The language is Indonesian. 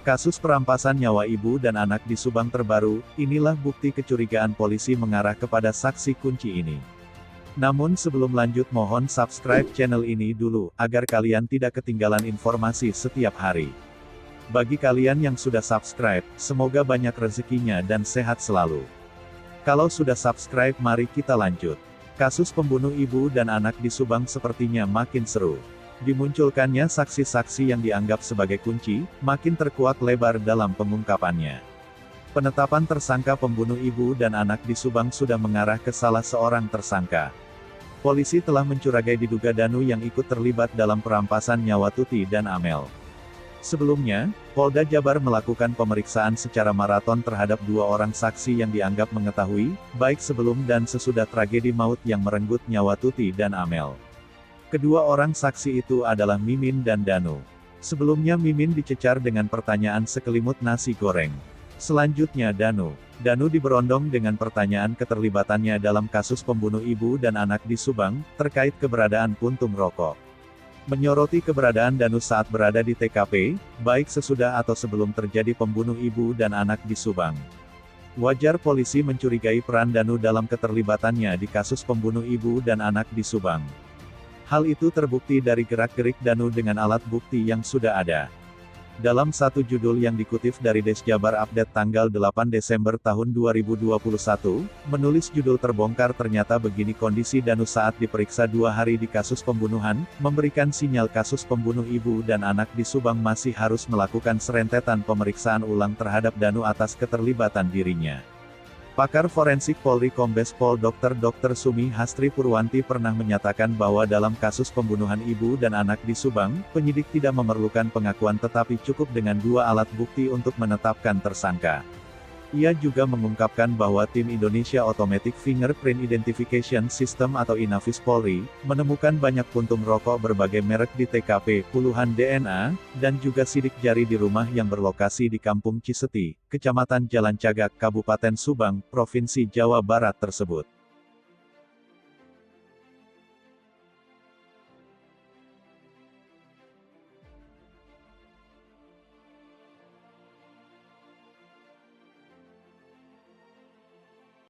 Kasus perampasan nyawa ibu dan anak di Subang terbaru, inilah bukti kecurigaan polisi mengarah kepada saksi kunci ini. Namun sebelum lanjut mohon subscribe channel ini dulu, agar kalian tidak ketinggalan informasi setiap hari. Bagi kalian yang sudah subscribe, semoga banyak rezekinya dan sehat selalu. Kalau sudah subscribe mari kita lanjut. Kasus pembunuh ibu dan anak di Subang sepertinya makin seru. Dimunculkannya saksi-saksi yang dianggap sebagai kunci, makin terkuak lebar dalam pengungkapannya. Penetapan tersangka pembunuh ibu dan anak di Subang sudah mengarah ke salah seorang tersangka. Polisi telah mencurigai diduga Danu yang ikut terlibat dalam perampasan nyawa Tuti dan Amel. Sebelumnya, Polda Jabar melakukan pemeriksaan secara maraton terhadap dua orang saksi yang dianggap mengetahui, baik sebelum dan sesudah tragedi maut yang merenggut nyawa Tuti dan Amel. Kedua orang saksi itu adalah Mimin dan Danu. Sebelumnya Mimin dicecar dengan pertanyaan sekelimut nasi goreng. Selanjutnya Danu diberondong dengan pertanyaan keterlibatannya dalam kasus pembunuh ibu dan anak di Subang, terkait keberadaan puntung rokok. Menyoroti keberadaan Danu saat berada di TKP, baik sesudah atau sebelum terjadi pembunuh ibu dan anak di Subang. Wajar polisi mencurigai peran Danu dalam keterlibatannya di kasus pembunuh ibu dan anak di Subang. Hal itu terbukti dari gerak-gerik Danu dengan alat bukti yang sudah ada. Dalam satu judul yang dikutip dari Des Jabar Update tanggal 8 Desember tahun 2021, menulis judul terbongkar ternyata begini kondisi Danu saat diperiksa 2 hari di kasus pembunuhan, memberikan sinyal kasus pembunuh ibu dan anak di Subang masih harus melakukan serentetan pemeriksaan ulang terhadap Danu atas keterlibatan dirinya. Pakar forensik Polri Kombes Pol Dr. Sumi Hastri Purwanti pernah menyatakan bahwa dalam kasus pembunuhan ibu dan anak di Subang, penyidik tidak memerlukan pengakuan tetapi cukup dengan 2 alat bukti untuk menetapkan tersangka. Ia juga mengungkapkan bahwa tim Indonesia Automatic Fingerprint Identification System atau Inafis Polri, menemukan banyak puntung rokok berbagai merek di TKP, puluhan DNA, dan juga sidik jari di rumah yang berlokasi di Kampung Ciseti, Kecamatan Jalan Cagak, Kabupaten Subang, Provinsi Jawa Barat tersebut.